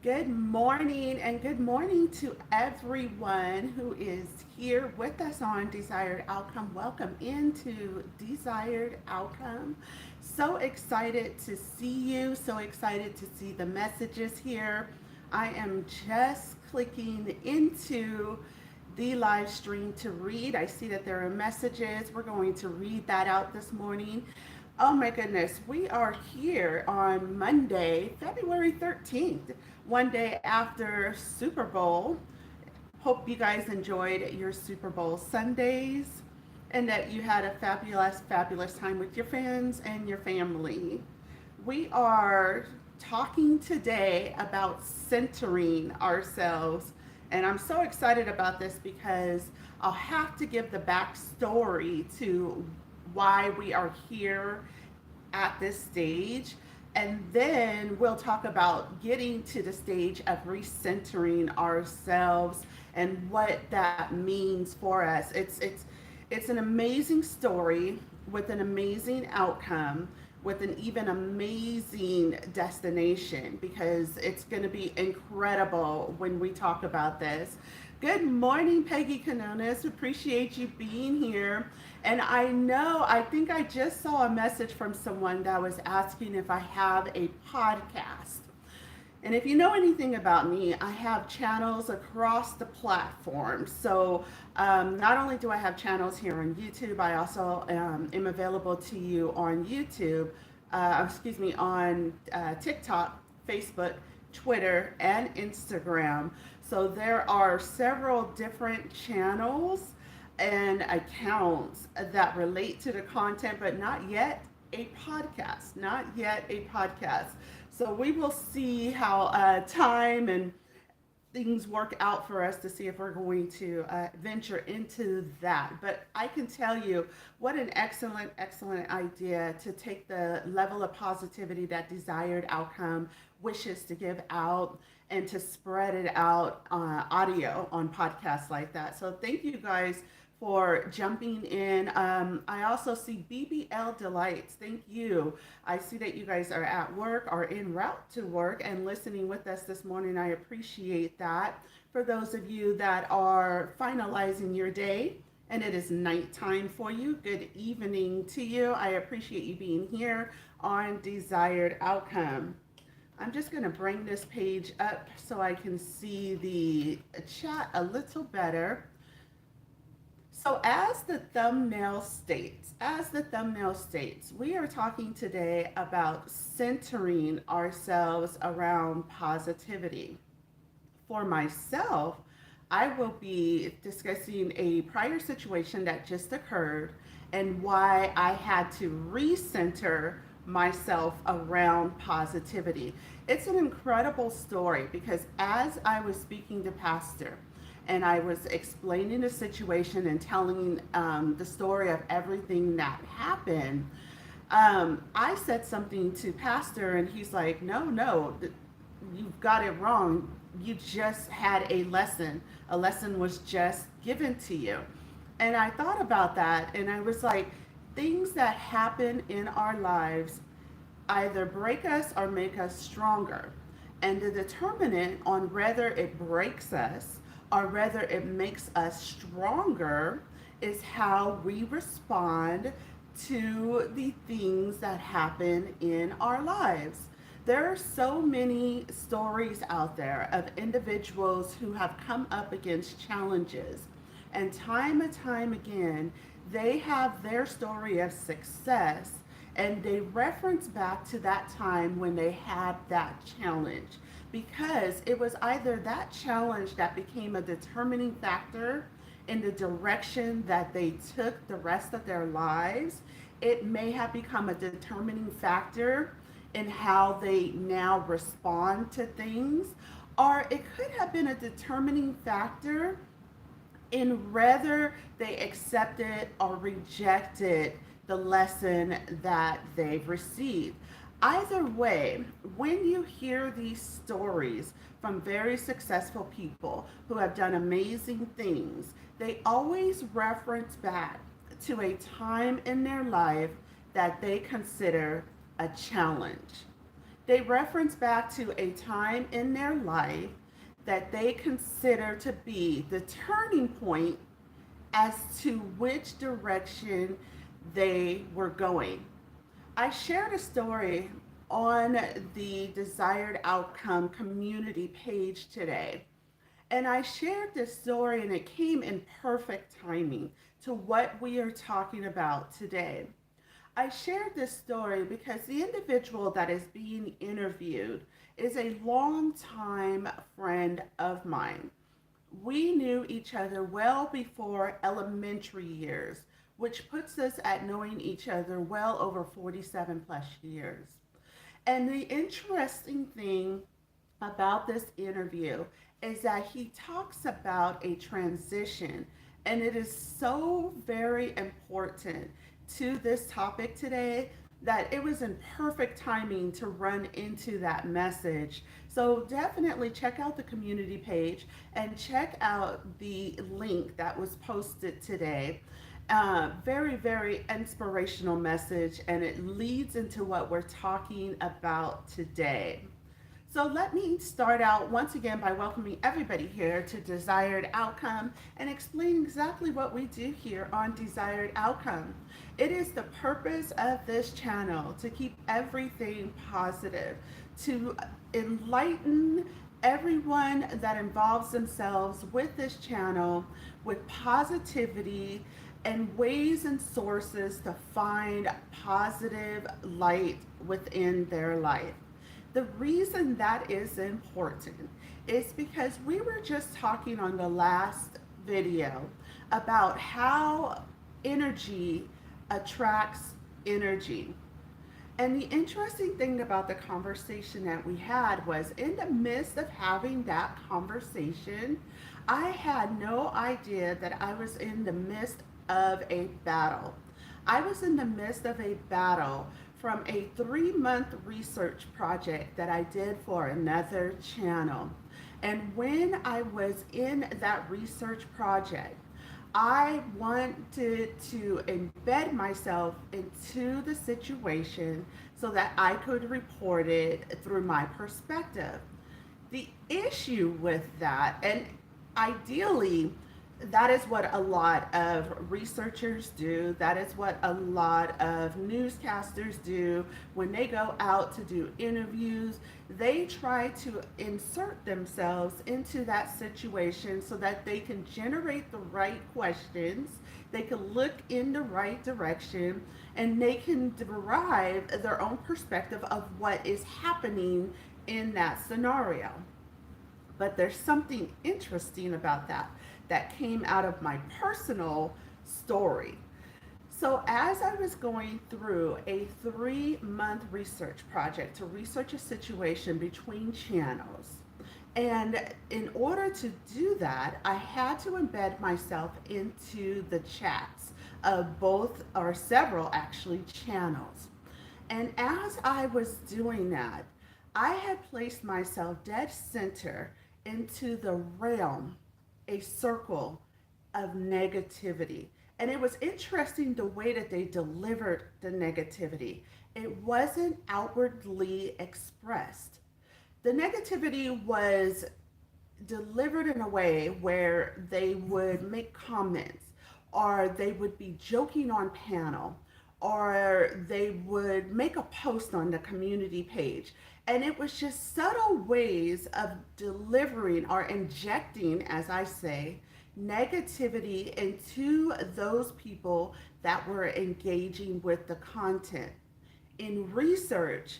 Good morning, and good morning to everyone who is here with us on Desired Outcome. Welcome into Desired Outcome. So excited to see you, so excited to see the messages here. I am just clicking into the live stream to read. I see that there are messages. We're going to read that out this morning. Oh my goodness, we are here on Monday, February 13th, one day after Super Bowl. Hope you guys enjoyed your Super Bowl Sundays and that you had a fabulous, fabulous time with your friends and your family. We are talking today about centering ourselves, and I'm so excited about this because I'll have to give the backstory to why we are here at this stage. And then we'll talk about getting to the stage of recentering ourselves and what that means for us. It's an amazing story with an amazing outcome, with an even amazing destination, because it's going to be incredible when we talk about this. Good morning, Peggy Canonis. Appreciate you being here. And I think I just saw a message from someone that was asking if I have a podcast. And if you know anything about me, I have channels across the platform. So not only do I have channels here on YouTube, I also am available to you on YouTube, on TikTok, Facebook, Twitter, and Instagram. So there are several different channels and accounts that relate to the content, but not yet a podcast. Not yet a podcast. So we will see how time and things work out for us to see if we're going to venture into that. But I can tell you what an excellent, excellent idea to take the level of positivity that Desired Outcome wishes to give out and to spread it out audio on podcasts like that. So thank you guys for jumping in. I also see BBL Delights. Thank you. I see that you guys are at work or en route to work and listening with us this morning. I appreciate that. For those of you that are finalizing your day and it is nighttime for you, good evening to you. I appreciate you being here on Desired Outcome. I'm just going to bring this page up so I can see the chat a little better. So as the thumbnail states, we are talking today about centering ourselves around positivity. For myself, I will be discussing a prior situation that just occurred and why I had to recenter myself around positivity. It's an incredible story because as I was speaking to Pastor, and I was explaining the situation and telling the story of everything that happened, I said something to Pastor, and he's like, no, you've got it wrong. You just had a lesson. A lesson was just given to you. And I thought about that, and I was like, things that happen in our lives either break us or make us stronger. And the determinant on whether it breaks us or whether it makes us stronger is how we respond to the things that happen in our lives. There are so many stories out there of individuals who have come up against challenges, and time again, they have their story of success and they reference back to that time when they had that challenge, because it was either that challenge that became a determining factor in the direction that they took the rest of their lives. It may have become a determining factor in how they now respond to things, or it could have been a determining factor in whether they accepted or rejected the lesson that they've received. Either way, when you hear these stories from very successful people who have done amazing things, they always reference back to a time in their life that they consider a challenge. They reference back to a time in their life that they consider to be the turning point as to which direction they were going. I shared a story on the Desired Outcome community page today. And I shared this story, and it came in perfect timing to what we are talking about today. I shared this story because the individual that is being interviewed is a longtime friend of mine. We knew each other well before elementary years, which puts us at knowing each other well over 47 plus years. And the interesting thing about this interview is that he talks about a transition, and it is so very important to this topic today that it was in perfect timing to run into that message. So definitely check out the community page and check out the link that was posted today. Very, very inspirational message, and it leads into what we're talking about today. So let me start out once again by welcoming everybody here to Desired Outcome and explain exactly what we do here on Desired Outcome. It is the purpose of this channel to keep everything positive, to enlighten everyone that involves themselves with this channel with positivity and ways and sources to find positive light within their life. The reason that is important is because we were just talking on the last video about how energy attracts energy. And the interesting thing about the conversation that we had was in the midst of having that conversation, I had no idea that I was in the midst of a battle. I was in the midst of a battle from a 3-month research project that I did for another channel. And when I was in that research project, I wanted to embed myself into the situation so that I could report it through my perspective. The issue with that, and ideally, that is what a lot of researchers do. That is what a lot of newscasters do when they go out to do interviews. They try to insert themselves into that situation so that they can generate the right questions, they can look in the right direction, and they can derive their own perspective of what is happening in that scenario. But there's something interesting about that came out of my personal story. So, as I was going through a 3-month research project to research a situation between channels, and in order to do that, I had to embed myself into the chats of both or several actually channels. And as I was doing that, I had placed myself dead center into the realm, a circle of negativity. And it was interesting the way that they delivered the negativity. It wasn't outwardly expressed. The negativity was delivered in a way where they would make comments, or they would be joking on panel, or they would make a post on the community page. And it was just subtle ways of delivering or injecting, as I say, negativity into those people that were engaging with the content. In research,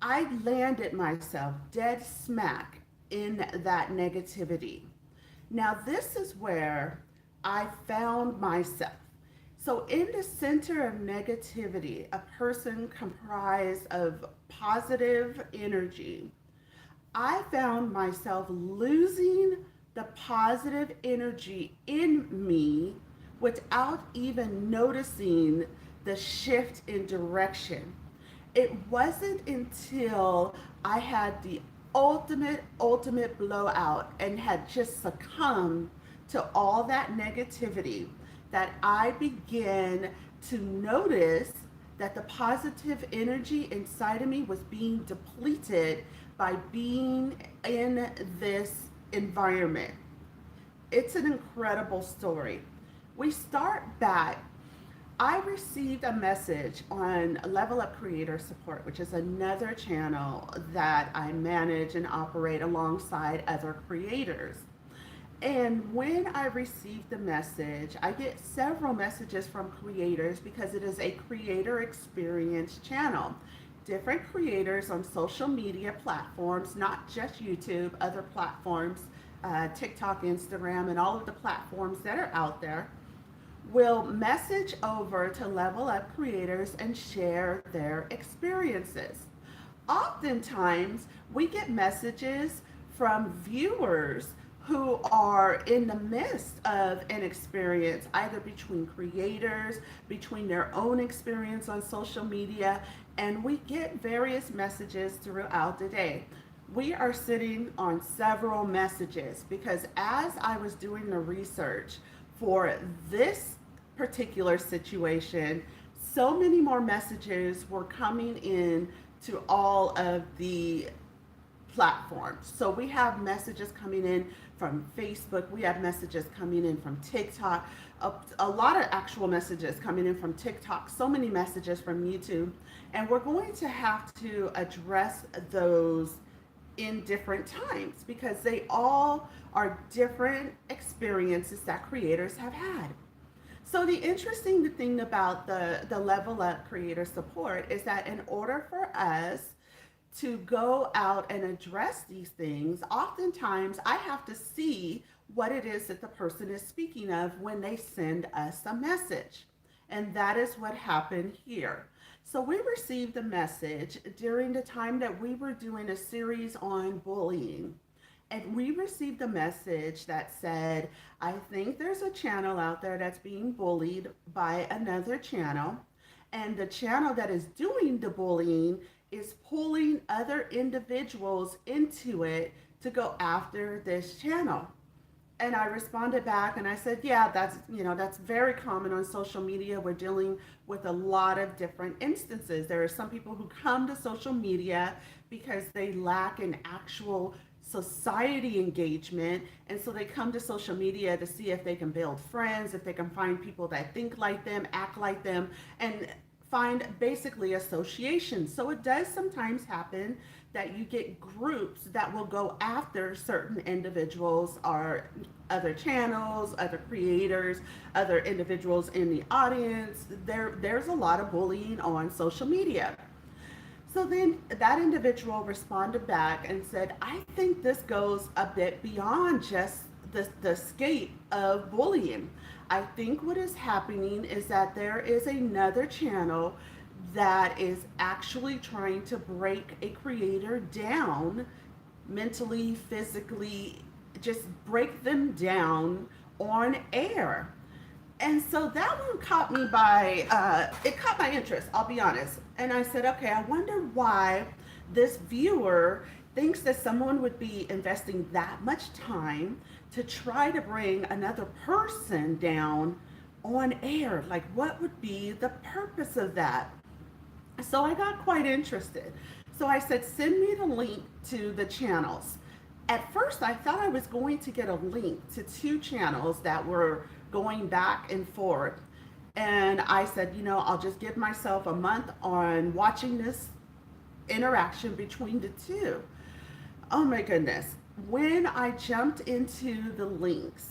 I landed myself dead smack in that negativity. Now, this is where I found myself. So, in the center of negativity, a person comprised of positive energy, I found myself losing the positive energy in me without even noticing the shift in direction. It wasn't until I had the ultimate blowout and had just succumbed to all that negativity that I began to notice that the positive energy inside of me was being depleted by being in this environment. It's an incredible story. We start back. I received a message on Level Up Creator Support, which is another channel that I manage and operate alongside other creators. And when I received the message, I get several messages from creators because it is a creator experience channel. Different creators on social media platforms, not just YouTube, other platforms, TikTok, Instagram, and all of the platforms that are out there, will message over to Level Up creators and share their experiences. Oftentimes, we get messages from viewers who are in the midst of an experience, either between creators, between their own experience on social media, and we get various messages throughout the day. We are sitting on several messages because as I was doing the research for this particular situation, so many more messages were coming in to all of the platforms. So we have messages coming in from Facebook, we have messages coming in from TikTok, a lot of actual messages coming in from TikTok, so many messages from YouTube, and we're going to have to address those in different times because they all are different experiences that creators have had. So the interesting thing about the Level Up Creator Support is that in order for us to go out and address these things, oftentimes I have to see what it is that the person is speaking of when they send us a message. And that is what happened here. So we received a message during the time that we were doing a series on bullying. And we received a message that said, I think there's a channel out there that's being bullied by another channel. And the channel that is doing the bullying is pulling other individuals into it to go after this channel. And I responded back and I said, yeah, that's very common on social media. We're dealing with a lot of different instances. There are some people who come to social media because they lack an actual society engagement, and so they come to social media to see if they can build friends, if they can find people that think like them, act like them, and find basically association. So it does sometimes happen that you get groups that will go after certain individuals or other channels, other creators, other individuals in the audience. There's a lot of bullying on social media. So then that individual responded back and said, I think this goes a bit beyond just the scape of bullying. I think what is happening is that there is another channel that is actually trying to break a creator down mentally, physically, just break them down on air. And so that one caught me it caught my interest, I'll be honest. And I said, okay, I wonder why this viewer thinks that someone would be investing that much time to try to bring another person down on air. Like, what would be the purpose of that? So I got quite interested. So I said, send me the link to the channels. At first, I thought I was going to get a link to two channels that were going back and forth. And I said, I'll just give myself a month on watching this interaction between the two. Oh my goodness. When I jumped into the links,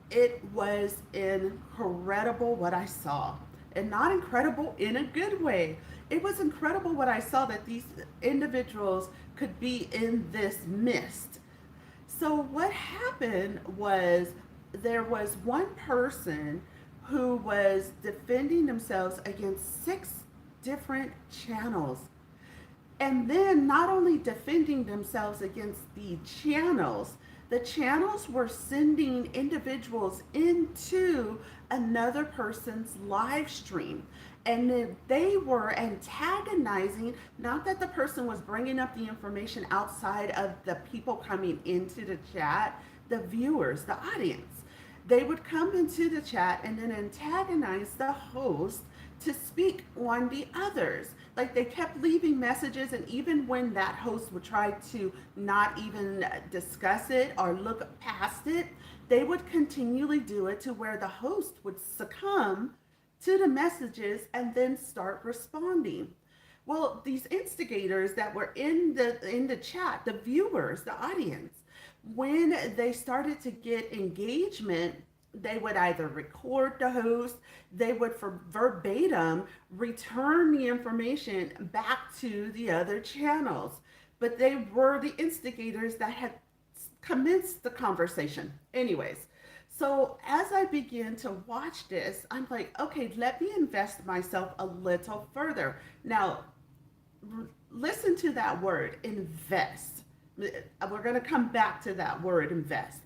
it was incredible what I saw. And not incredible in a good way. It was incredible what I saw, that these individuals could be in this mist. So what happened was there was one person who was defending themselves against 6 different channels. And then not only defending themselves against the channels were sending individuals into another person's live stream. And then they were antagonizing, not that the person was bringing up the information outside of the people coming into the chat, the viewers, the audience. They would come into the chat and then antagonize the host to speak on the others. Like they kept leaving messages, and even when that host would try to not even discuss it or look past it, they would continually do it to where the host would succumb to the messages and then start responding. Well, these instigators that were in the chat, the viewers, the audience, when they started to get engagement, they would either record the host, they would for verbatim return the information back to the other channels. But they were the instigators that had commenced the conversation. Anyways, so as I began to watch this, I'm like, okay, let me invest myself a little further. Now, listen to that word, invest. We're going to come back to that word, invest.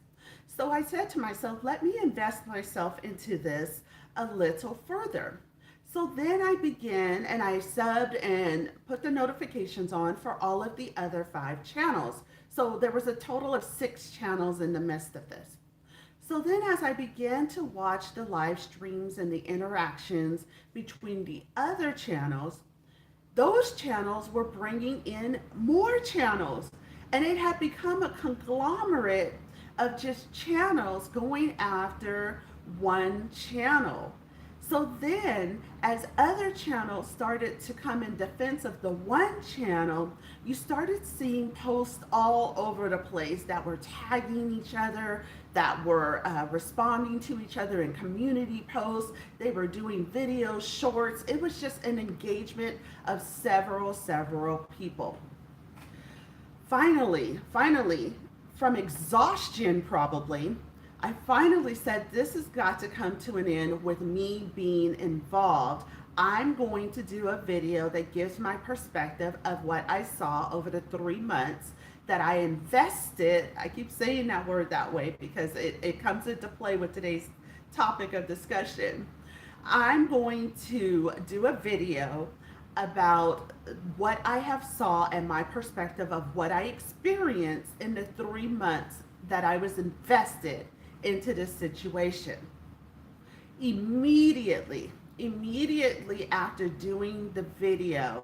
So I said to myself, let me invest myself into this a little further. So then I began and I subbed and put the notifications on for all of the other 5 channels. So there was a total of 6 channels in the midst of this. So then as I began to watch the live streams and the interactions between the other channels, those channels were bringing in more channels. And it had become a conglomerate of just channels going after one channel. So then, as other channels started to come in defense of the one channel, you started seeing posts all over the place that were tagging each other, that were responding to each other in community posts. They were doing videos, shorts. It was just an engagement of several people. Finally, from exhaustion probably, I finally said, this has got to come to an end with me being involved. I'm going to do a video that gives my perspective of what I saw over the 3 months that I invested. I keep saying that word that way because it comes into play with today's topic of discussion. I'm going to do a video about what I have saw and my perspective of what I experienced in the 3 months that I was invested into this situation. Immediately after doing the video,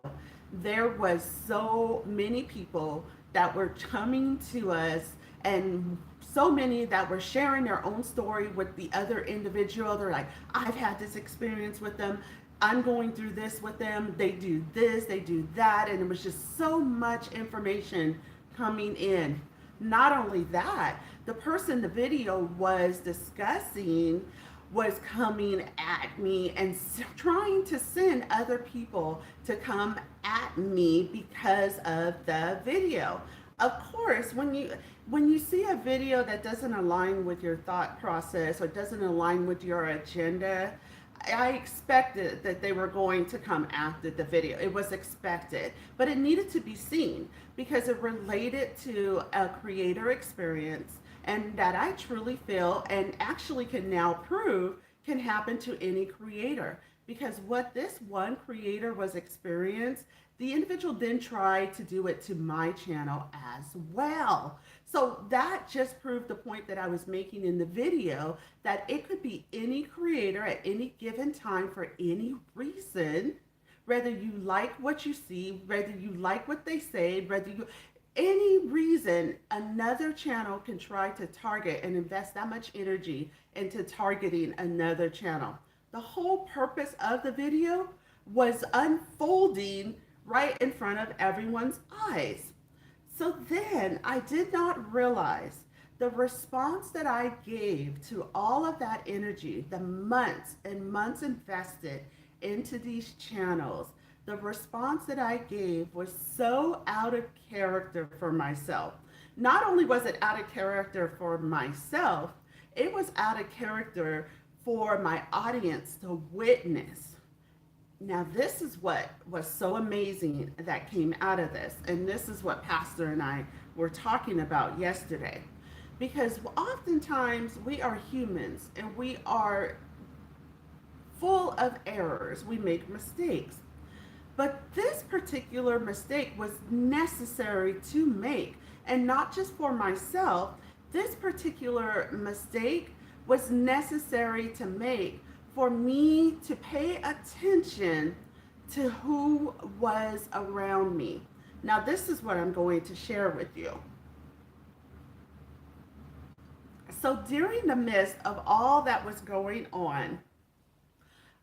there was so many people that were coming to us, and so many that were sharing their own story with the other individual. They're like, I've had this experience with them. I'm going through this with them. They do this, they do that. And it was just so much information coming in. Not only that, the person the video was discussing was coming at me and trying to send other people to come at me because of the video. Of course, when you see a video that doesn't align with your thought process or doesn't align with your agenda, I expected that they were going to come after the video. It was expected, but it needed to be seen because it related to a creator experience, and that I truly feel and actually can now prove can happen to any creator. Because what this one creator was experienced, the individual then tried to do it to my channel as well. So that just proved the point that I was making in the video, that it could be any creator at any given time for any reason, whether you like what you see, whether you like what they say, any reason, another channel can try to target and invest that much energy into targeting another channel. The whole purpose of the video was unfolding right in front of everyone's eyes. So then I did not realize the response that I gave to all of that energy, the months and months invested into these channels. The response that I gave was so out of character for myself. Not only was it out of character for myself, it was out of character for my audience to witness. Now, this is what was so amazing that came out of this. And this is what Pastor and I were talking about yesterday. Because oftentimes we are humans and we are full of errors. We make mistakes. But this particular mistake was necessary to make, and not just for myself. This particular mistake was necessary to make for me to pay attention to who was around me. Now, this is what I'm going to share with you. So, during the midst of all that was going on,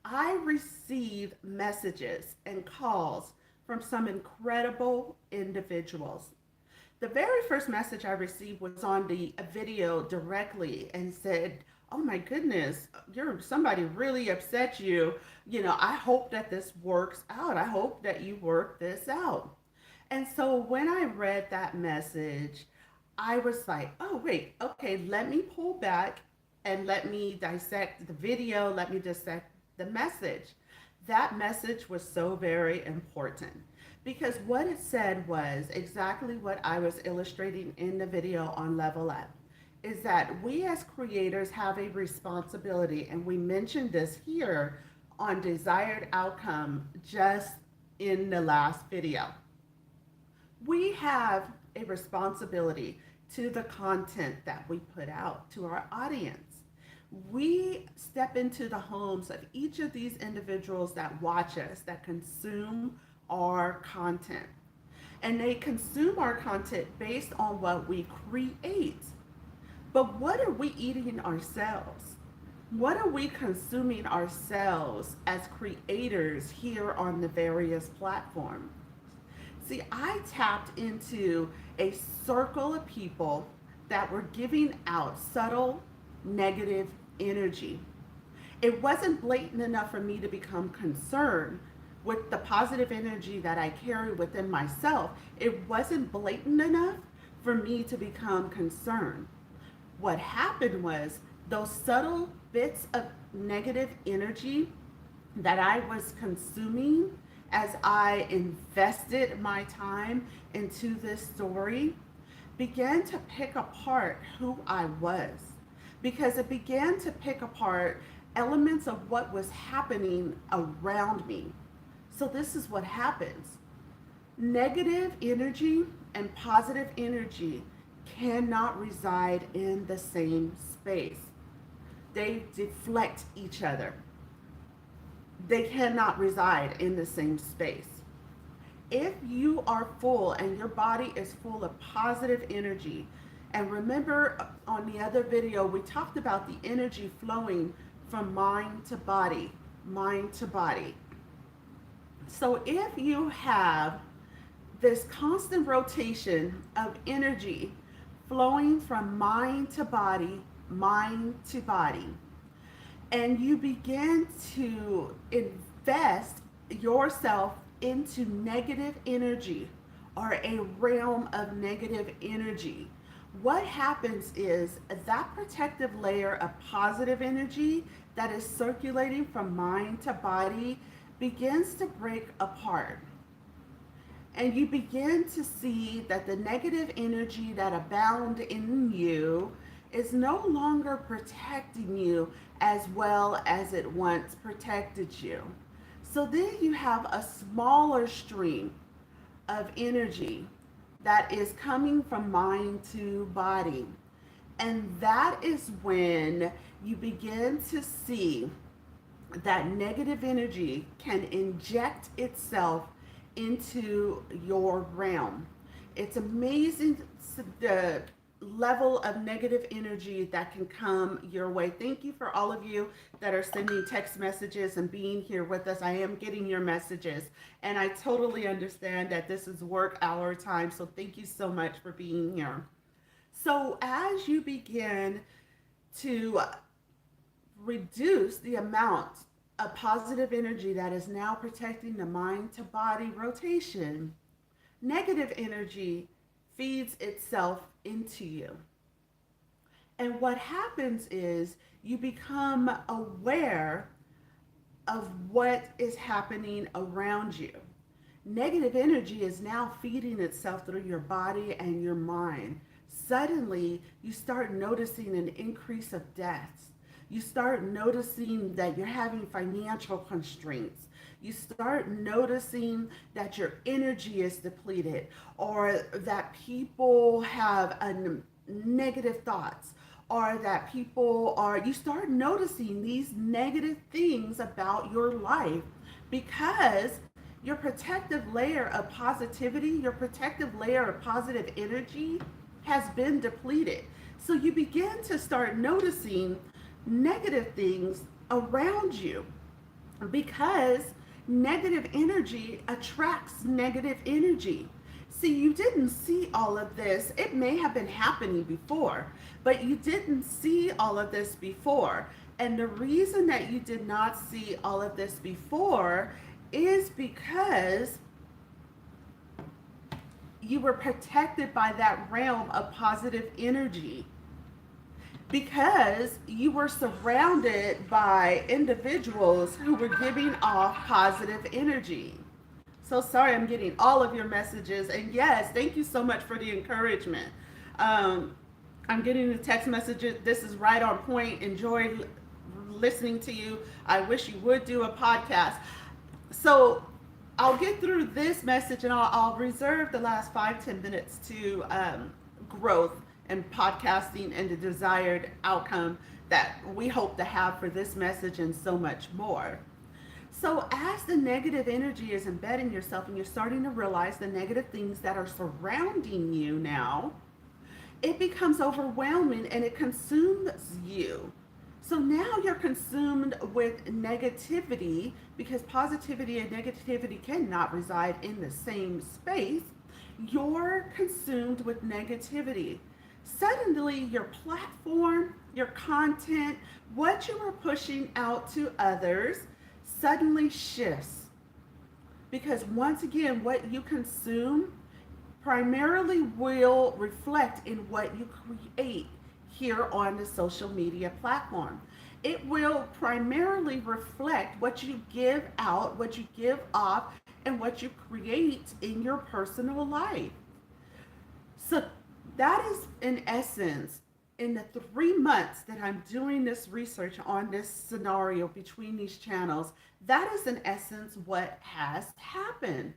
I received messages and calls from some incredible individuals. The very first message I received was on the video directly and said, "Oh my goodness, somebody really upset you. I hope that this works out. I hope that you work this out." And so when I read that message, I was like, "Oh, wait, okay, let me pull back and let me dissect the video, let me dissect the message." That message was so very important because what it said was exactly what I was illustrating in the video on Level Up, is that we as creators have a responsibility, and we mentioned this here on desired outcome just in the last video. We have a responsibility to the content that we put out to our audience. We step into the homes of each of these individuals that watch us, that consume our content. And they consume our content based on what we create. But what are we eating ourselves? What are we consuming ourselves as creators here on the various platforms? See, I tapped into a circle of people that were giving out subtle negative energy. It wasn't blatant enough for me to become concerned with the positive energy that I carry within myself. It wasn't blatant enough for me to become concerned. What happened was those subtle bits of negative energy that I was consuming as I invested my time into this story began to pick apart who I was, because it began to pick apart elements of what was happening around me. So this is what happens. Negative energy and positive energy cannot reside in the same space. They deflect each other. They cannot reside in the same space. If you are full and your body is full of positive energy, and remember on the other video, we talked about the energy flowing from mind to body, mind to body. So if you have this constant rotation of energy flowing from mind to body, and you begin to invest yourself into negative energy or a realm of negative energy, what happens is that protective layer of positive energy that is circulating from mind to body begins to break apart. And you begin to see that the negative energy that abound in you is no longer protecting you as well as it once protected you. So then you have a smaller stream of energy that is coming from mind to body. And that is when you begin to see that negative energy can inject itself into your realm. It's amazing the level of negative energy that can come your way. Thank you for all of you that are sending text messages and being here with us. I am getting your messages, and I totally understand that this is work hour time, so thank you so much for being here. So as you begin to reduce the amount of positive energy that is now protecting the mind to body rotation, negative energy feeds itself into you. And what happens is you become aware of what is happening around you. Negative energy is now feeding itself through your body and your mind. Suddenly, you start noticing an increase of deaths. You start noticing that you're having financial constraints. You start noticing that your energy is depleted, or that people have negative thoughts, or that people are, you start noticing these negative things about your life because your protective layer of positivity, your protective layer of positive energy has been depleted. So you begin to start noticing negative things around you because negative energy attracts negative energy. See, you didn't see all of this. It may have been happening before, but you didn't see all of this before. And the reason that you did not see all of this before is because you were protected by that realm of positive energy, because you were surrounded by individuals who were giving off positive energy. So sorry, I'm getting all of your messages. And yes, thank you so much for the encouragement. Um, I'm getting the text messages. This is right on point. Enjoy listening to you. I wish you would do a podcast. So I'll get through this message and I'll reserve the last 5-10 minutes to growth and podcasting and the desired outcome that we hope to have for this message and so much more. So as the negative energy is embedding yourself and you're starting to realize the negative things that are surrounding you now, it becomes overwhelming and it consumes you. So now you're consumed with negativity because positivity and negativity cannot reside in the same space. You're consumed with negativity. Suddenly, your platform, your content, what you are pushing out to others suddenly shifts. Because once again, what you consume primarily will reflect in what you create here on the social media platform. It will primarily reflect what you give out, what you give off, and what you create in your personal life. So that is, in essence, in the 3 months that I'm doing this research on this scenario between these channels, that is, in essence, what has happened.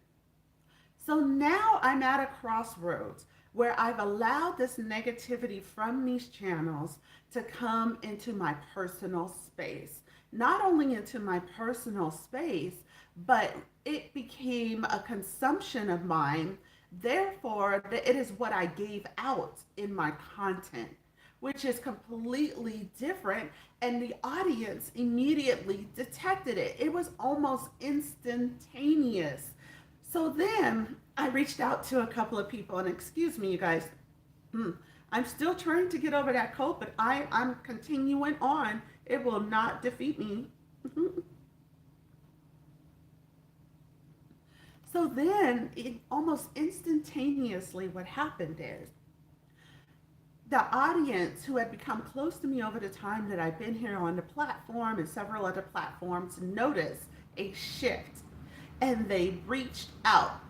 So now I'm at a crossroads where I've allowed this negativity from these channels to come into my personal space. Not only into my personal space, but it became a consumption of mine. Therefore, it is what I gave out in my content, which is completely different. And the audience immediately detected it. It was almost instantaneous. So then I reached out to a couple of people, and excuse me, you guys, I'm still trying to get over that cold, but I'm continuing on. It will not defeat me. So then, almost instantaneously, what happened is the audience who had become close to me over the time that I've been here on the platform and several other platforms noticed a shift, and they reached out.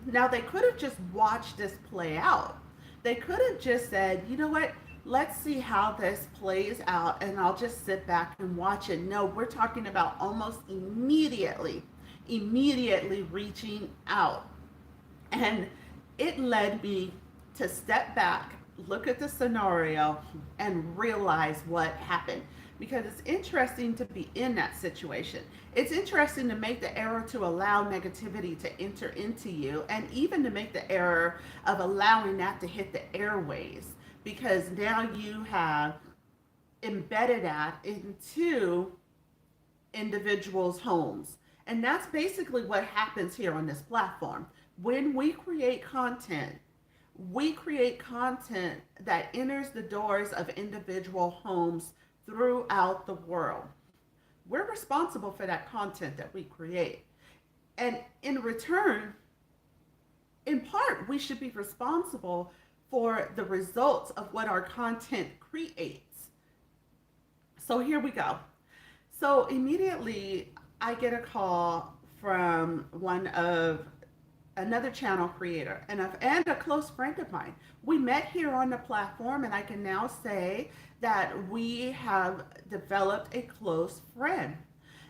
Now, they could have just watched this play out. They could have just said, you know what, let's see how this plays out, and I'll just sit back and watch it. No, we're talking about almost immediately reaching out. And it led me to step back, look at the scenario, and realize what happened. Because it's interesting to be in that situation. It's interesting to make the error to allow negativity to enter into you, and even to make the error of allowing that to hit the airways, because now you have embedded that into individuals' homes. And that's basically what happens here on this platform. When we create content that enters the doors of individual homes throughout the world. We're responsible for that content that we create. And in return, in part, we should be responsible for the results of what our content creates. So here we go. So immediately I get a call from another channel creator and a close friend of mine. We met here on the platform, and I can now say that we have developed a close friend.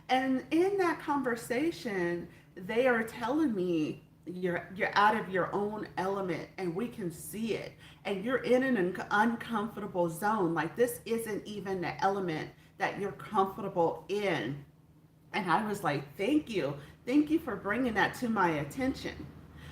And in that conversation, they are telling me you're out of your own element, and we can see it, and you're in an uncomfortable zone. Like, this isn't even the element that you're comfortable in. And I was like, thank you for bringing that to my attention,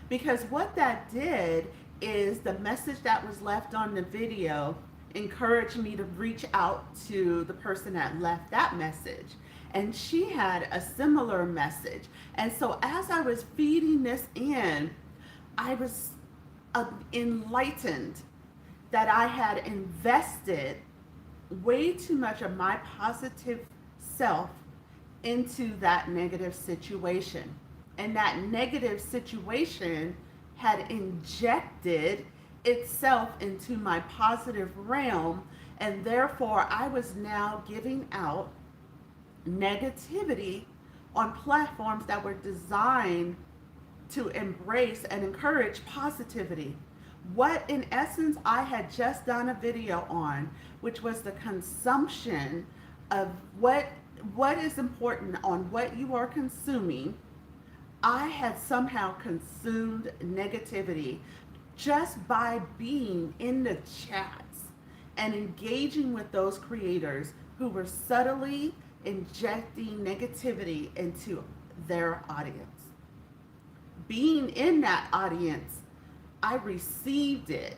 because what that did is the message that was left on the video encouraged me to reach out to the person that left that message. And she had a similar message. And so as I was feeding this in, I was enlightened that I had invested way too much of my positive self into that negative situation. And that negative situation had injected itself into my positive realm. And therefore, I was now giving out negativity on platforms that were designed to embrace and encourage positivity. What in essence I had just done a video on, which was the consumption of what is important on what you are consuming. I had somehow consumed negativity just by being in the chats and engaging with those creators who were subtly injecting negativity into their audience. Being in that audience, I received it.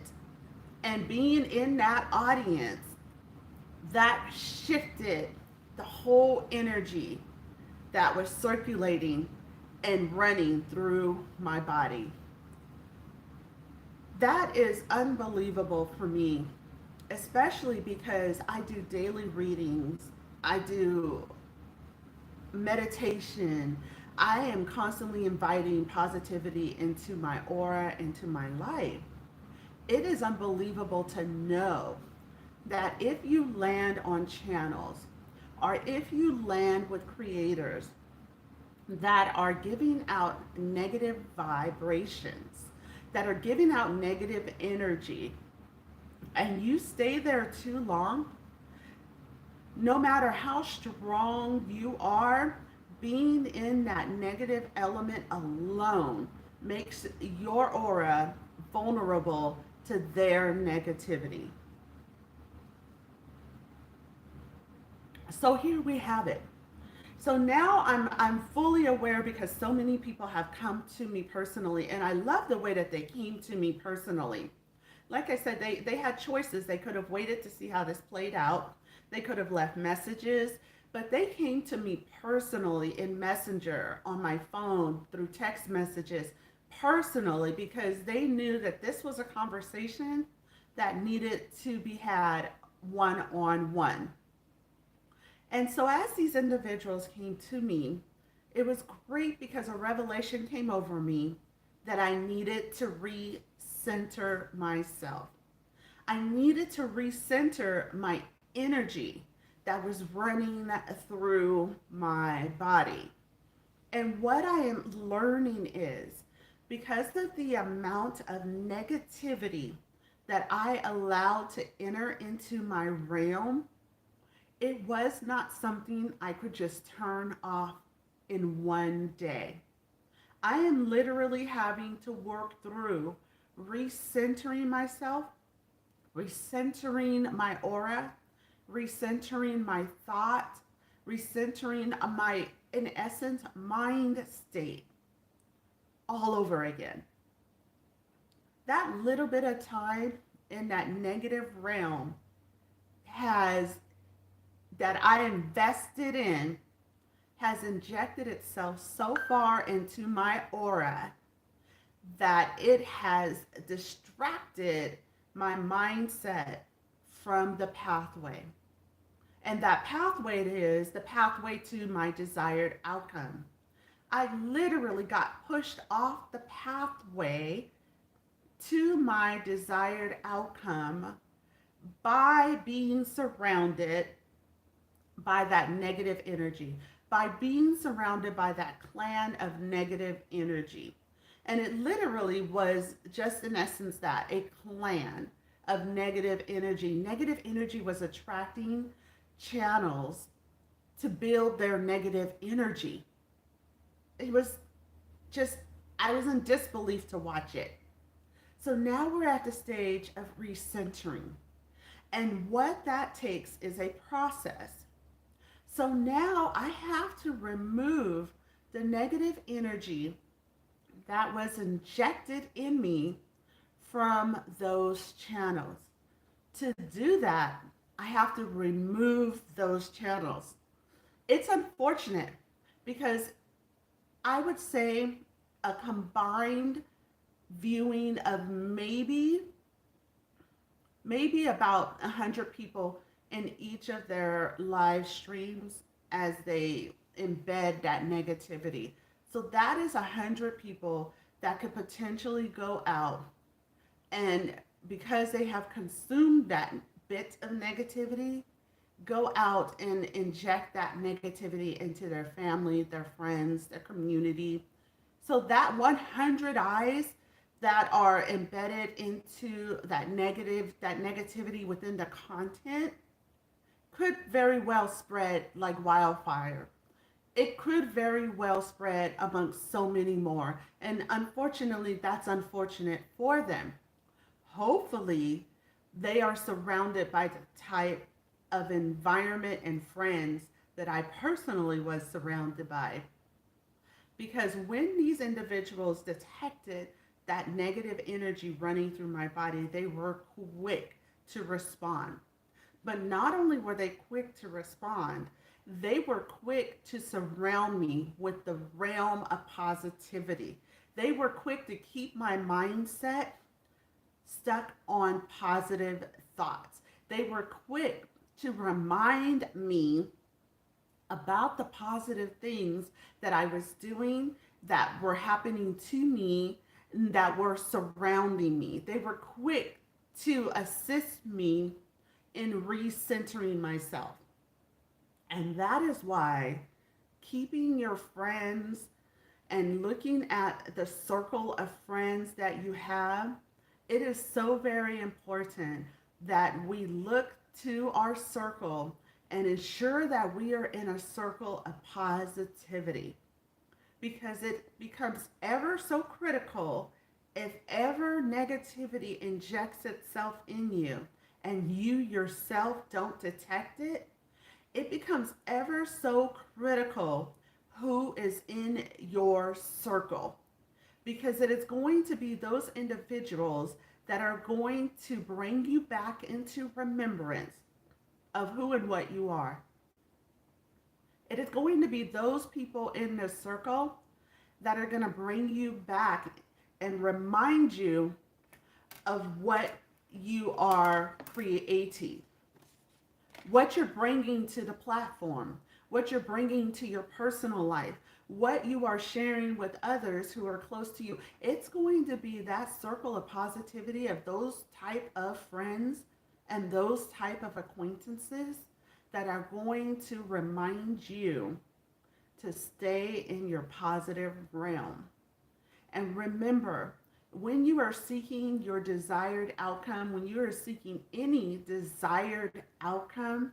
And being in that audience, that shifted the whole energy that was circulating and running through my body. That is unbelievable for me, especially because I do daily readings, I do meditation. I am constantly inviting positivity into my aura, into my life. It is unbelievable to know that if you land on channels, or if you land with creators that are giving out negative vibrations, that are giving out negative energy, and you stay there too long, no matter how strong you are, being in that negative element alone makes your aura vulnerable to their negativity. So here we have it. So now I'm fully aware, because so many people have come to me personally, and I love the way that they came to me personally. Like I said, they had choices. They could have waited to see how this played out. They could have left messages, but they came to me personally in Messenger, on my phone, through text messages, personally, because they knew that this was a conversation that needed to be had one-on-one. And so as these individuals came to me, it was great because a revelation came over me that I needed to recenter myself. I needed to recenter my energy that was running through my body. And what I am learning is, because of the amount of negativity that I allowed to enter into my realm, it was not something I could just turn off in one day. I am literally having to work through recentering myself, recentering my aura, recentering my thought, recentering my, in essence, mind state all over again. That little bit of time in that negative realm has that I invested in has injected itself so far into my aura that it has distracted my mindset from the pathway. And that pathway is the pathway to my desired outcome. I literally got pushed off the pathway to my desired outcome by being surrounded by that negative energy, by being surrounded by that clan of negative energy. And it literally was just, in essence, that a clan of negative energy. Negative energy was attracting channels to build their negative energy. It was just I was in disbelief to watch it. So now we're at the stage of recentering. And what that takes is a process. So now I have to remove the negative energy that was injected in me from those channels. To do that, I have to remove those channels. It's unfortunate because I would say a combined viewing of maybe about 100 people in each of their live streams as they embed that negativity. So that is 100 people that could potentially go out and, because they have consumed that bit of negativity, go out and inject that negativity into their family, their friends, their community. So that 100 eyes that are embedded into that negativity within the content could very well spread like wildfire. It could very well spread amongst so many more. And unfortunately, that's unfortunate for them. Hopefully, they are surrounded by the type of environment and friends that I personally was surrounded by. Because when these individuals detected that negative energy running through my body, they were quick to respond. But not only were they quick to respond, they were quick to surround me with the realm of positivity. They were quick to keep my mindset stuck on positive thoughts. They were quick to remind me about the positive things that I was doing, that were happening to me, that were surrounding me. They were quick to assist me in recentering myself. And that is why keeping your friends and looking at the circle of friends that you have, it is so very important that we look to our circle and ensure that we are in a circle of positivity, because it becomes ever so critical if ever negativity injects itself in you and you yourself don't detect it. It becomes ever so critical who is in your circle, because it is going to be those individuals that are going to bring you back into remembrance of who and what you are. It is going to be those people in the circle that are going to bring you back and remind you of what you are creating, what you're bringing to the platform, what you're bringing to your personal life, what you are sharing with others who are close to you. It's going to be that circle of positivity of those type of friends and those type of acquaintances that are going to remind you to stay in your positive realm. And remember, when you are seeking your desired outcome, when you are seeking any desired outcome,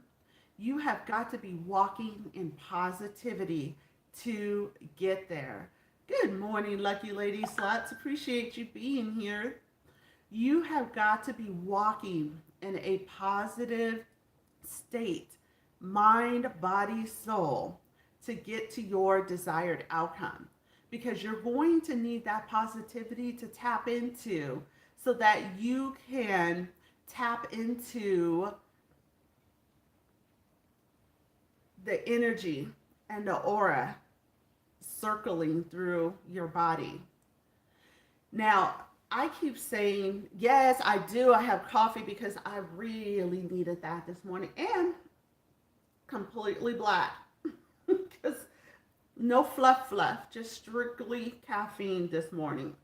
you have got to be walking in positivity to get there. Good morning, lucky lady sluts. Appreciate you being here. You have got to be walking in a positive state, mind, body, soul, to get to your desired outcome. Because you're going to need that positivity to tap into, so that you can tap into the energy and the aura circling through your body. Now, I keep saying, yes, I do. I have coffee because I really needed that this morning, and completely black. Because no fluff, just strictly caffeine this morning.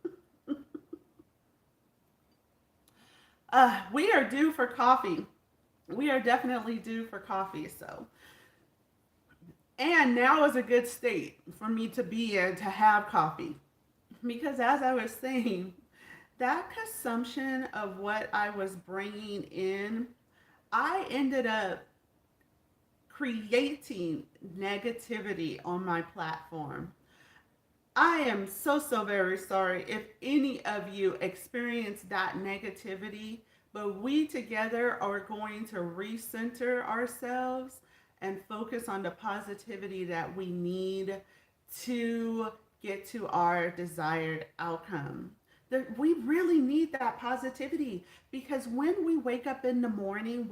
We are due for coffee. We are definitely due for coffee. So, and now is a good state for me to be in to have coffee. Because as I was saying, that consumption of what I was bringing in, I ended up creating negativity on my platform. I am so very sorry if any of you experience that negativity, but we together are going to recenter ourselves and focus on the positivity that we need to get to our desired outcome. We really need that positivity because when we wake up in the morning,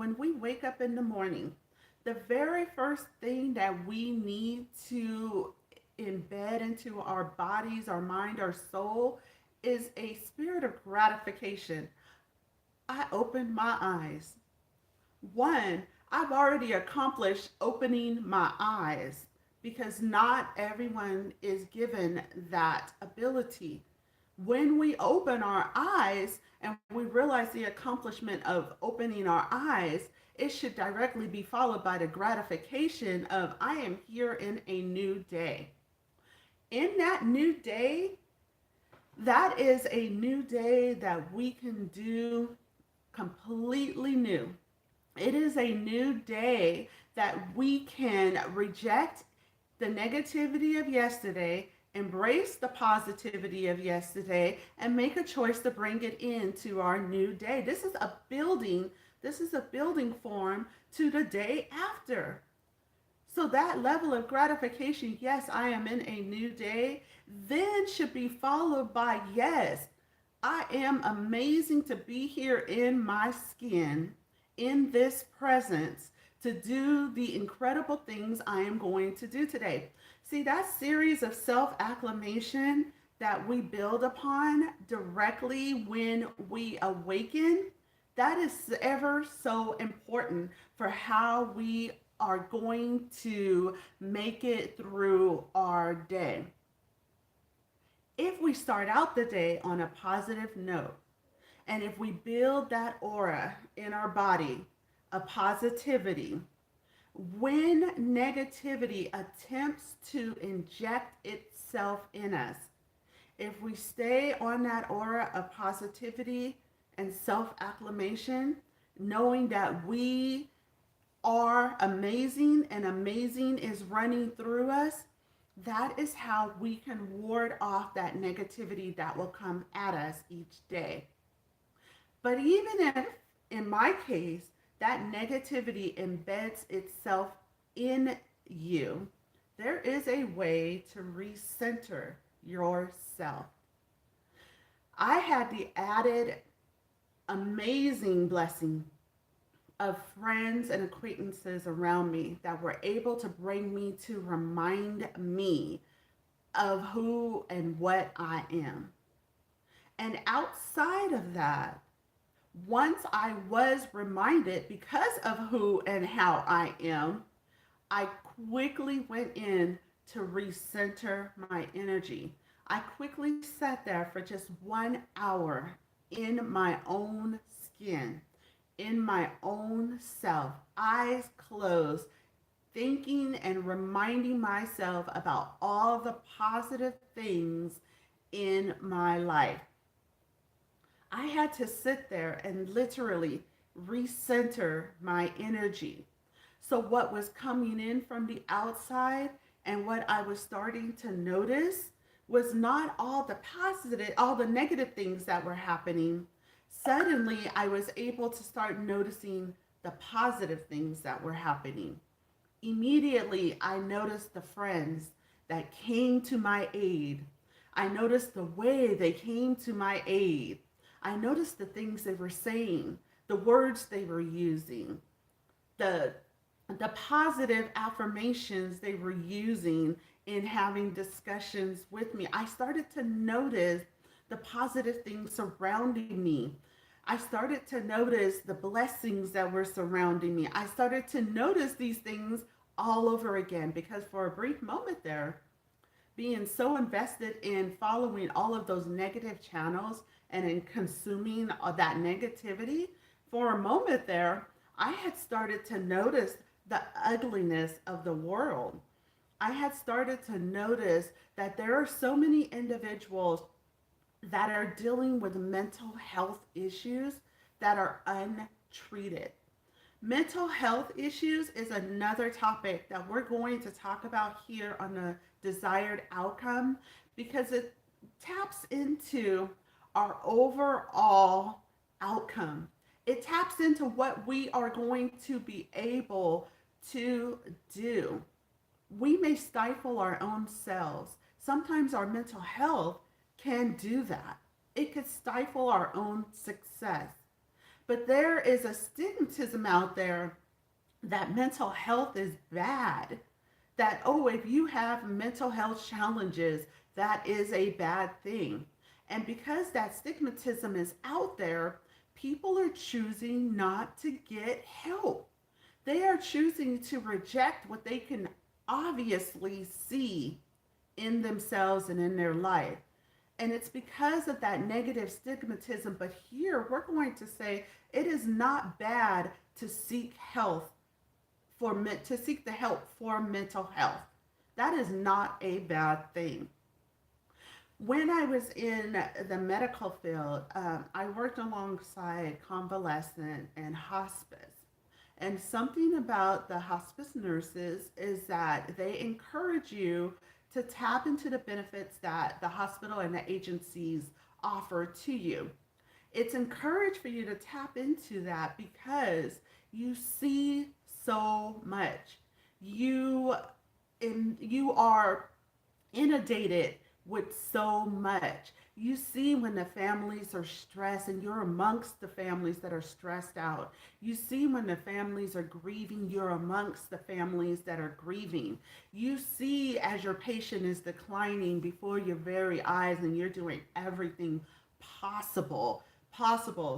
the very first thing that we need to embed into our bodies, our mind, our soul is a spirit of gratification. I opened my eyes. One, I've already accomplished opening my eyes because not everyone is given that ability. When we open our eyes and we realize the accomplishment of opening our eyes, it should directly be followed by the gratification of I am here in a new day. In that new day, that is a new day that we can do completely new. It is a new day that we can reject the negativity of yesterday, embrace the positivity of yesterday, and make a choice to bring it into our new day. This is a building form to the day after. So that level of gratification, yes, I am in a new day, then should be followed by, yes, I am amazing to be here in my skin, in this presence, to do the incredible things I am going to do today. See, that series of self acclamation that we build upon directly when we awaken, that is ever so important for how we are going to make it through our day. If we start out the day on a positive note, and if we build that aura in our body, a positivity, when negativity attempts to inject itself in us, if we stay on that aura of positivity and self acclamation, knowing that we are amazing and amazing is running through us, that is how we can ward off that negativity that will come at us each day. But even if, in my case, that negativity embeds itself in you, there is a way to recenter yourself. I had the added amazing blessing of friends and acquaintances around me that were able to bring me to remind me of who and what I am. And outside of that, once I was reminded because of who and how I am, I quickly went in to recenter my energy. I quickly sat there for just 1 hour in my own skin, in my own self, eyes closed, thinking and reminding myself about all the positive things in my life. I had to sit there and literally recenter my energy. So, what was coming in from the outside and what I was starting to notice was not all the positive, all the negative things that were happening. Suddenly, I was able to start noticing the positive things that were happening. Immediately, I noticed the friends that came to my aid. I noticed the way they came to my aid. I noticed the things they were saying, the words they were using, the the positive affirmations they were using in having discussions with me. I started to notice the positive things surrounding me. I started to notice the blessings that were surrounding me. I started to notice these things all over again because for a brief moment there, being so invested in following all of those negative channels and in consuming that negativity, for a moment there, I had started to notice the ugliness of the world. I had started to notice that there are so many individuals that are dealing with mental health issues that are untreated. Mental health issues is another topic that we're going to talk about here on the desired outcome because it taps into our overall outcome. It taps into what we are going to be able to do. We may stifle our own selves. Sometimes our mental health can do that. It could stifle our own success. But there is a stigmatism out there that mental health is bad. That, oh, if you have mental health challenges, that is a bad thing. And because that stigmatism is out there, people are choosing not to get help. They are choosing to reject what they can obviously see in themselves and in their life. And it's because of that negative stigmatism. But here we're going to say it is not bad to seek health to seek the help for mental health. That is not a bad thing. When I was in the medical field, I worked alongside convalescent and hospice. And something about the hospice nurses is that they encourage you to tap into the benefits that the hospital and the agencies offer to you. It's encouraged for you to tap into that because you see so much. You you are inundated with so much. You see when the families are stressed and you're amongst the families that are stressed out. You see when the families are grieving, you're amongst the families that are grieving. You see as your patient is declining before your very eyes and you're doing everything possible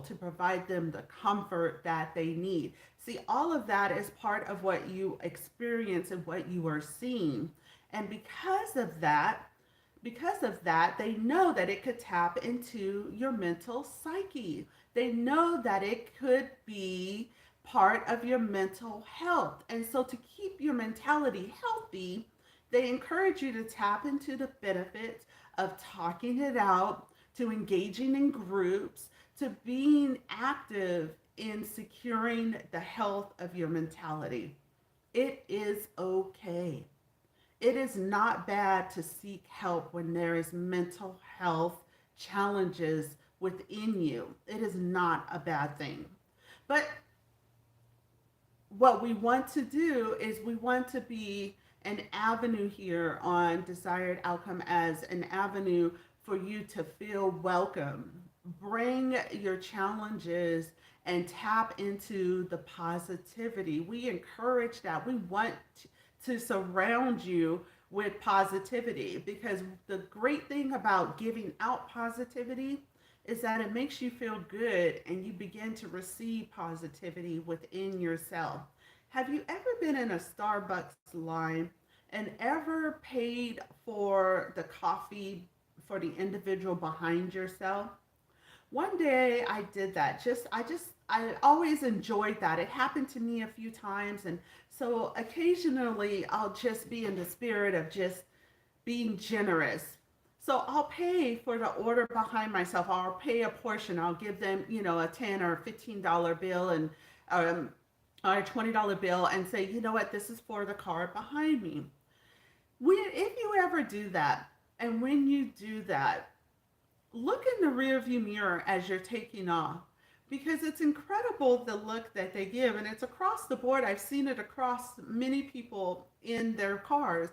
to provide them the comfort that they need. See, all of that is part of what you experience and what you are seeing. And because of that, they know that it could tap into your mental psyche. They know that it could be part of your mental health. And so, to keep your mentality healthy, they encourage you to tap into the benefits of talking it out, to engaging in groups, to being active in securing the health of your mentality. It is okay. It is not bad to seek help when there is mental health challenges within you. It is not a bad thing. But what we want to do is we want to be an avenue here on desired outcome as an avenue for you to feel welcome. Bring your challenges and tap into the positivity. We encourage that. We want to surround you with positivity because the great thing about giving out positivity is that it makes you feel good and you begin to receive positivity within yourself. Have you ever been in a Starbucks line and ever paid for the coffee for the individual behind yourself? One day I did that. I always enjoyed that. It happened to me a few times, and so occasionally I'll just be in the spirit of just being generous. So I'll pay for the order behind myself. I'll pay a portion. I'll give them, a $10 or $15 bill and or a $20 bill and say, you know what, this is for the car behind me. If you ever do that, and when you do that, look in the rearview mirror as you're taking off because it's incredible the look that they give, and it's across the board. I've seen it across many people in their cars.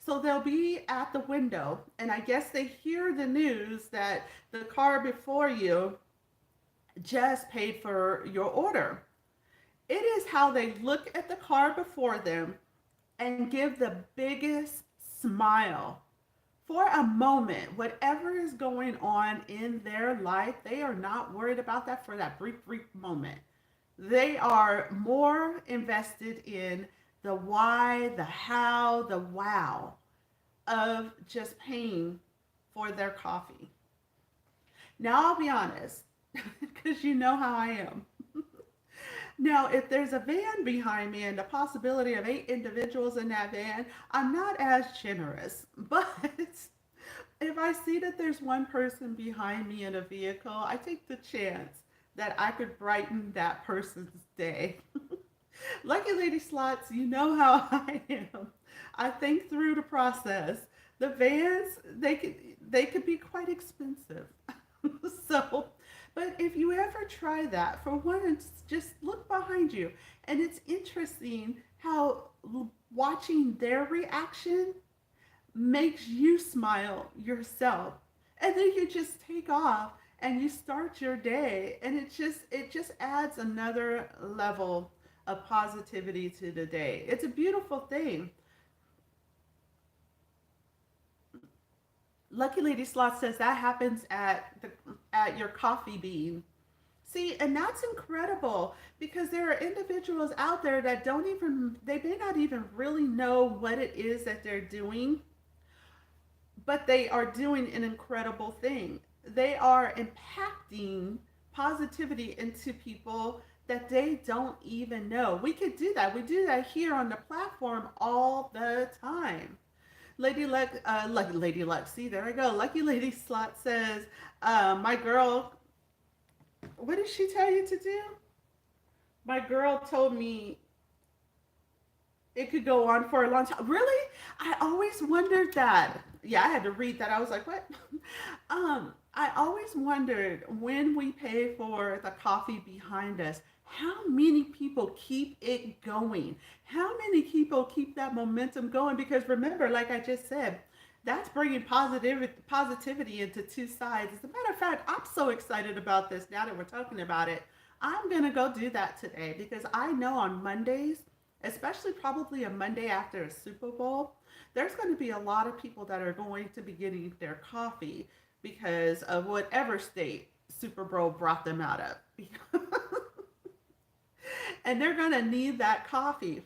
So they'll be at the window, and I guess they hear the news that the car before you just paid for your order. It is how they look at the car before them and give the biggest smile for a moment. Whatever is going on in their life, they are not worried about that for that brief moment. They are more invested in the why, the how, the wow of just paying for their coffee. Now, I'll be honest, because you know how I am. Now, if there's a van behind me and the possibility of 8 individuals in that van, I'm not as generous. But if I see that there's one person behind me in a vehicle, I take the chance that I could brighten that person's day. Lucky Lady Slots, you know how I am. I think through the process. The vans, they could be quite expensive. So, but if you ever try that, for one, just look behind you, and it's interesting how watching their reaction makes you smile yourself, and then you just take off and you start your day, and it just adds another level of positivity to the day. It's a beautiful thing. Lucky Lady Slot says that happens at your coffee bean. See, and that's incredible because there are individuals out there that don't even, they may not even really know what it is that they're doing, but they are doing an incredible thing. They are impacting positivity into people that they don't even know. We could do that. We do that here on the platform all the time. Lady Luck. See, there I go. Lucky Lady Slot says, "My girl, what did she tell you to do? My girl told me it could go on for a long time. Really? I always wondered that. Yeah, I had to read that. I was like, what? I always wondered when we pay for the coffee behind us, how many people keep it going? How many people keep that momentum going? Because remember, like I just said, that's bringing positivity into two sides. As a matter of fact, I'm so excited about this now that we're talking about it. I'm going to go do that today because I know on Mondays, especially probably a Monday after a Super Bowl, there's going to be a lot of people that are going to be getting their coffee because of whatever state Super Bowl brought them out of. And they're going to need that coffee.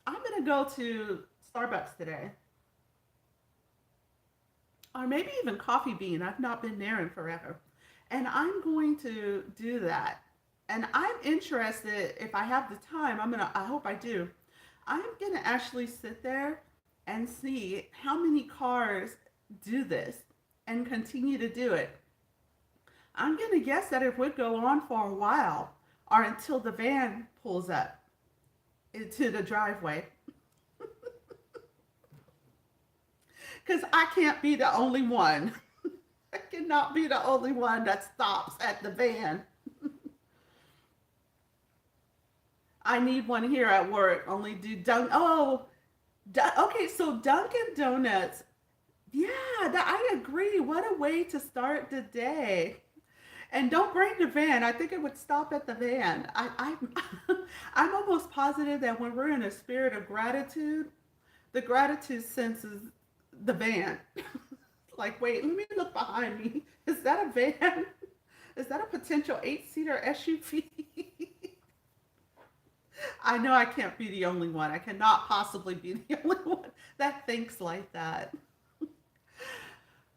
I'm going to go to Starbucks today, or maybe even Coffee Bean. I've not been there in forever. And I'm going to do that. And I'm interested, if I have the time, I hope I do. I'm going to actually sit there and see how many cars do this and continue to do it. I'm going to guess that it would go on for a while or until the van pulls up into the driveway. Because I can't be the only one. I cannot be the only one that stops at the van. I need one here at work. Only do okay. So Dunkin' Donuts. Yeah, I agree. What a way to start the day. And don't bring the van. I think it would stop at the van. I'm almost positive that when we're in a spirit of gratitude, the gratitude senses the van. Like, wait, let me look behind me. Is that a van? Is that a potential 8-seater SUV? I know I can't be the only one. I cannot possibly be the only one that thinks like that.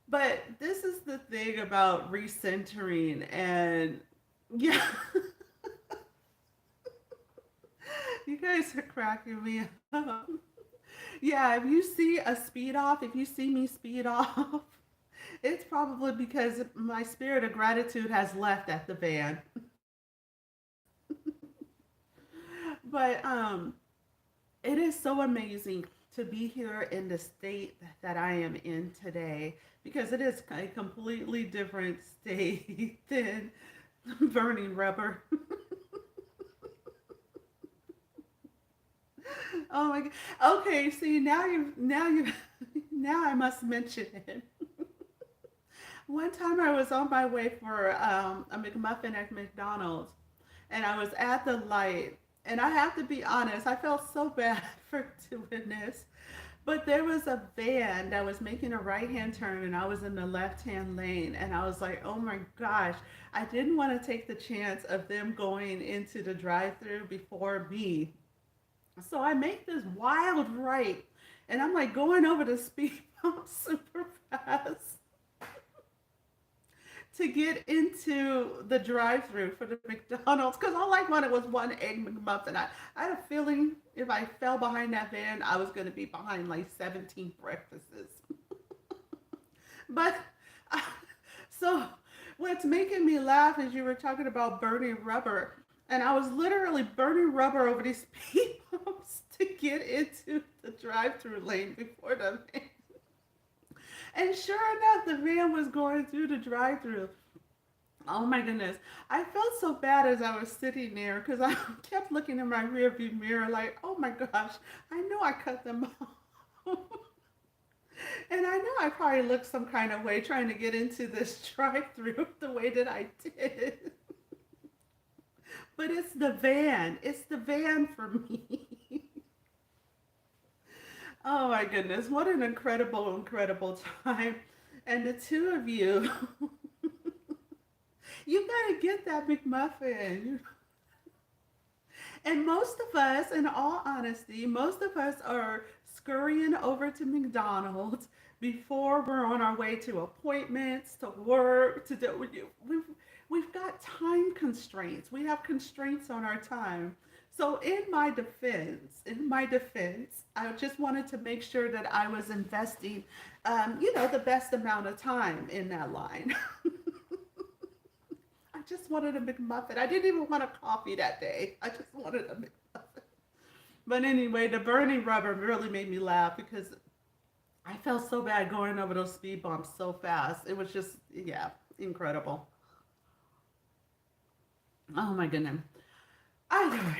But this is the thing about recentering, and yeah, you guys are cracking me up. Yeah, if you see a speed off, if you see me speed off, it's probably because my spirit of gratitude has left at the van. But it is so amazing to be here in the state that I am in today because it is a completely different state than burning rubber. Oh my god. Okay, see now you now I must mention it. One time I was on my way for a McMuffin at McDonald's, and I was at the light, and I have to be honest, I felt so bad for doing this. But there was a van that was making a right hand turn, and I was in the left hand lane. And I was like, oh my gosh, I didn't want to take the chance of them going into the drive through before me. So I make this wild right, and I'm like going over the speed bump super fast to get into the drive-through for the McDonald's because all I wanted was one egg McMuffin. I had a feeling if I fell behind that van, I was going to be behind like 17 breakfasts. But so what's making me laugh is you were talking about burning rubber, and I was literally burning rubber over these speed bumps to get into the drive-through lane before the van. And sure enough, the van was going through the drive-through. Oh my goodness. I felt so bad as I was sitting there because I kept looking in my rearview mirror like, oh my gosh, I know I cut them off. And I know I probably looked some kind of way trying to get into this drive-through the way that I did. But it's the van. It's the van for me. Oh my goodness. What an incredible, incredible time. And the two of you, you gotta get that McMuffin. And most of us, in all honesty, most of us are scurrying over to McDonald's before we're on our way to appointments, to work, to do. We've got time constraints. We have constraints on our time. So in my defense, I just wanted to make sure that I was investing, the best amount of time in that line. I just wanted a McMuffin. I didn't even want a coffee that day. I just wanted a McMuffin. But anyway, the burning rubber really made me laugh because I felt so bad going over those speed bumps so fast. It was just, yeah, incredible. Oh my goodness. I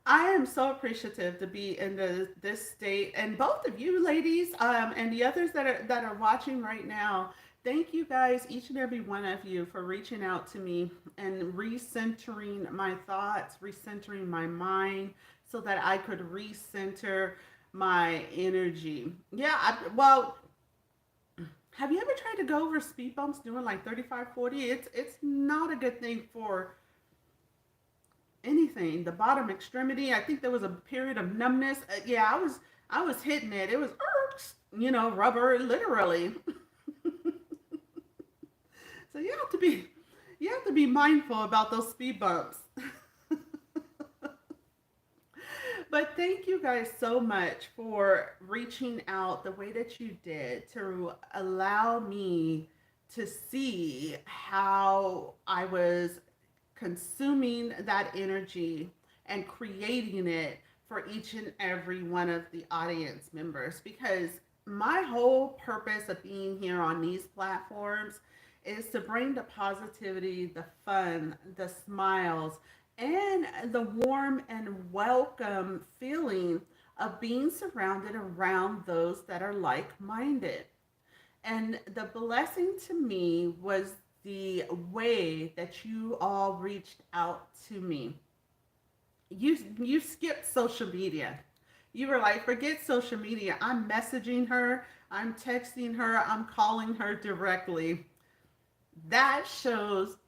I am so appreciative to be in this state, and both of you ladies, and the others that are watching right now. Thank you guys, each and every one of you, for reaching out to me and recentering my thoughts, recentering my mind, so that I could recenter my energy. Yeah, well, have you ever tried to go over speed bumps doing like 35, 40? It's not a good thing for anything. The bottom extremity. I think there was a period of numbness. Yeah, I was hitting it. It was rubber literally. So you have to be mindful about those speed bumps. But thank you guys so much for reaching out the way that you did to allow me to see how I was consuming that energy and creating it for each and every one of the audience members, because my whole purpose of being here on these platforms is to bring the positivity, the fun, the smiles, and the warm and welcome feeling of being surrounded around those that are like minded. And the blessing to me was the way that you all reached out to me. You skipped social media. You were like, forget social media. I'm messaging her, I'm texting her, I'm calling her directly. That shows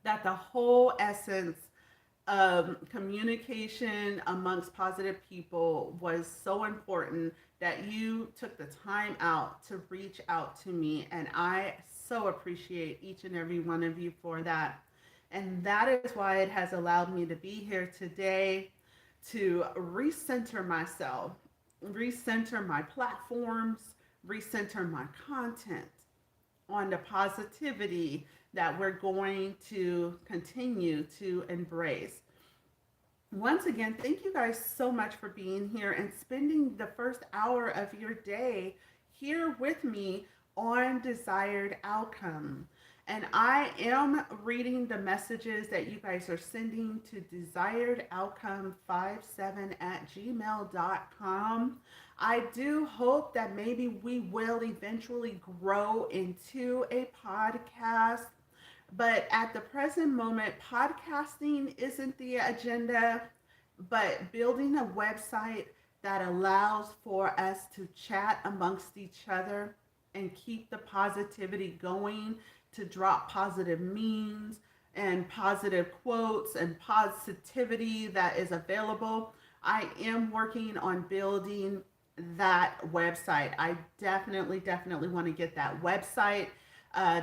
that the whole essence communication amongst positive people was so important that you took the time out to reach out to me. And I so appreciate each and every one of you for that. And that is why it has allowed me to be here today to recenter myself, recenter my platforms, recenter my content on the positivity that we're going to continue to embrace. Once again, thank you guys so much for being here and spending the first hour of your day here with me on Desired Outcome. And I am reading the messages that you guys are sending to desiredoutcome57@gmail.com. I do hope that maybe we will eventually grow into a podcast. But at the present moment, podcasting isn't the agenda, but building a website that allows for us to chat amongst each other and keep the positivity going, to drop positive memes and positive quotes and positivity that is available. I am working on building that website. I definitely want to get that website,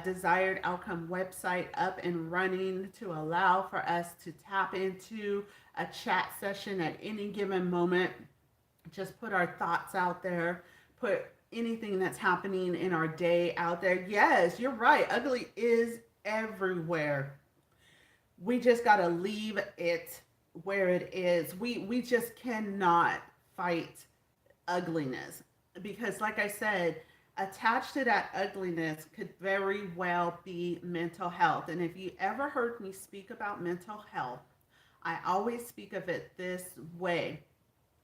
desired outcome website, up and running to allow for us to tap into a chat session at any given moment. Just put our thoughts out there, put anything that's happening in our day out there. Yes, you're right. Ugly is everywhere. We just got to leave it where it is. We just cannot fight ugliness because, like I said, Attached to that ugliness could very well be mental health. And if you ever heard me speak about mental health, I always speak of it this way: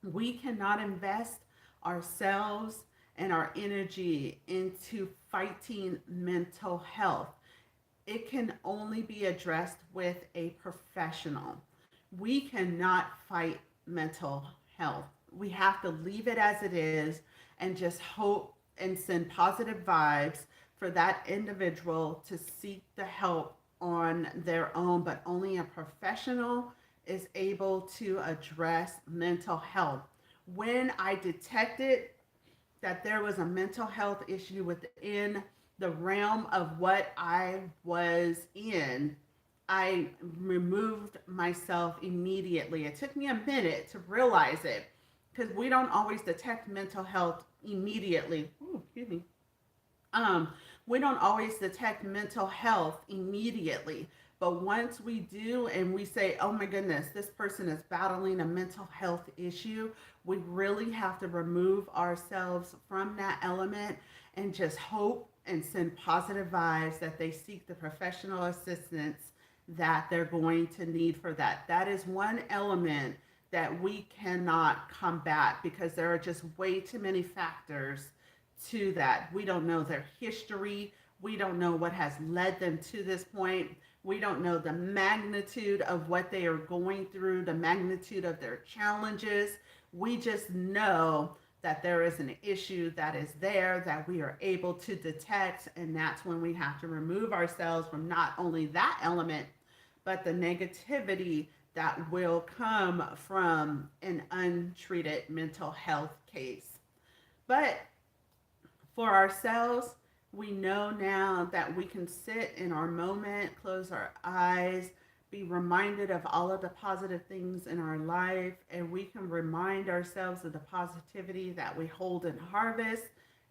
we cannot invest ourselves and our energy into fighting mental health. It can only be addressed with a professional. We cannot fight mental health. We have to leave it as it is and just hope and send positive vibes for that individual to seek the help on their own, but only a professional is able to address mental health. When I detected that there was a mental health issue within the realm of what I was in, I removed myself immediately. It took me a minute to realize it because we don't always detect mental health immediately. Ooh, excuse me. Um, we don't always detect mental health immediately. But once we do and we say, oh my goodness, this person is battling a mental health issue, we really have to remove ourselves from that element and just hope and send positive vibes that they seek the professional assistance that they're going to need for that. That is one element that we cannot combat because there are just way too many factors to that. We don't know their history. We don't know what has led them to this point. We don't know the magnitude of what they are going through, the magnitude of their challenges. We just know that there is an issue that is there that we are able to detect, and that's when we have to remove ourselves from not only that element, but the negativity that will come from an untreated mental health case. But for ourselves, we know now that we can sit in our moment, close our eyes, be reminded of all of the positive things in our life, and we can remind ourselves of the positivity that we hold and harvest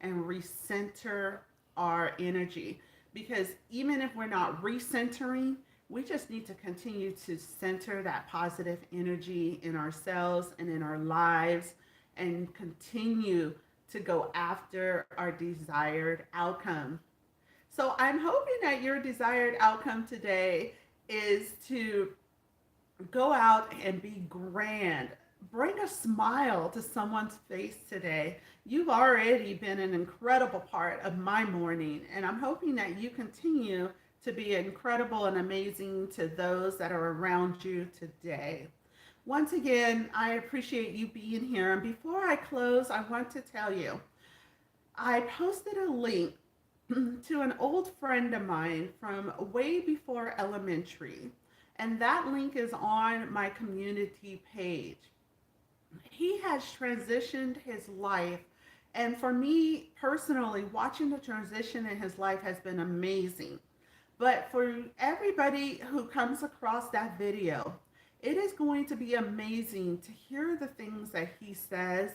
and recenter our energy. Because even if we're not recentering, we just need to continue to center that positive energy in ourselves and in our lives and continue to go after our desired outcome. So I'm hoping that your desired outcome today is to go out and be grand. Bring a smile to someone's face today. You've already been an incredible part of my morning, and I'm hoping that you continue to be incredible and amazing to those that are around you today. Once again, I appreciate you being here. And before I close, I want to tell you I posted a link to an old friend of mine from way before elementary, and that link is on my community page. He has transitioned his life, and for me personally, watching the transition in his life has been amazing. But for everybody who comes across that video, it is going to be amazing to hear the things that he says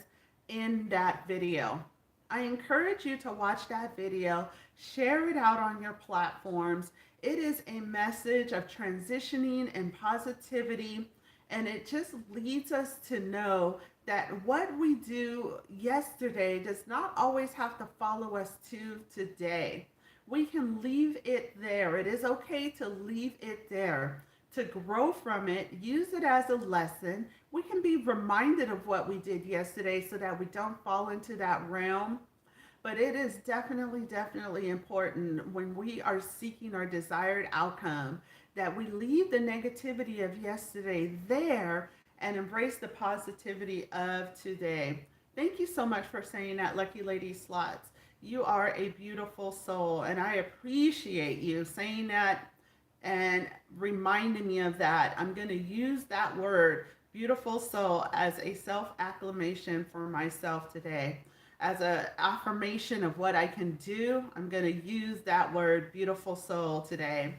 in that video. I encourage you to watch that video, share it out on your platforms. It is a message of transitioning and positivity, and it just leads us to know that what we do yesterday does not always have to follow us to today. We can leave it there. It is okay to leave it there, to grow from it, use it as a lesson. We can be reminded of what we did yesterday so that we don't fall into that realm. But it is definitely, definitely important when we are seeking our desired outcome that we leave the negativity of yesterday there and embrace the positivity of today. Thank you so much for saying that, Lucky Lady Slots. You are a beautiful soul, and I appreciate you saying that and reminding me of that. I'm going to use that word, beautiful soul, as a self acclamation for myself today. As an affirmation of what I can do, I'm going to use that word, beautiful soul, today.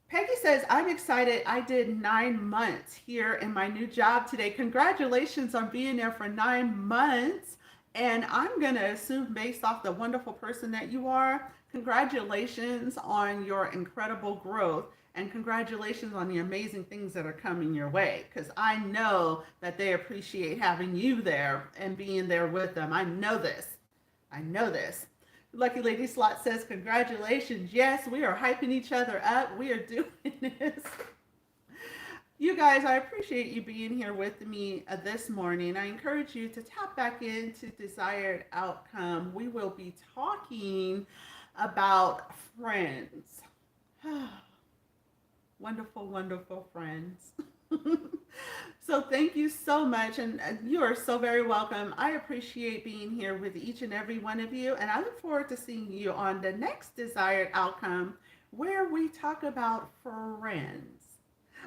Peggy says, I'm excited. I did 9 months here in my new job today. Congratulations on being there for 9 months. And I'm going to assume, based off the wonderful person that you are, congratulations on your incredible growth. And congratulations on the amazing things that are coming your way. Because I know that they appreciate having you there and being there with them. I know this. I know this. Lucky Lady Slot says, congratulations. Yes, we are hyping each other up. We are doing this. You guys, I appreciate you being here with me this morning. I encourage you to tap back into desired outcome. We will be talking about friends. Wonderful, wonderful friends. So thank you so much, and you are so very welcome. I appreciate being here with each and every one of you, and I look forward to seeing you on the next desired outcome where we talk about friends.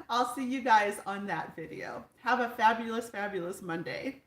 I'll see you guys on that video. Have a fabulous, fabulous Monday.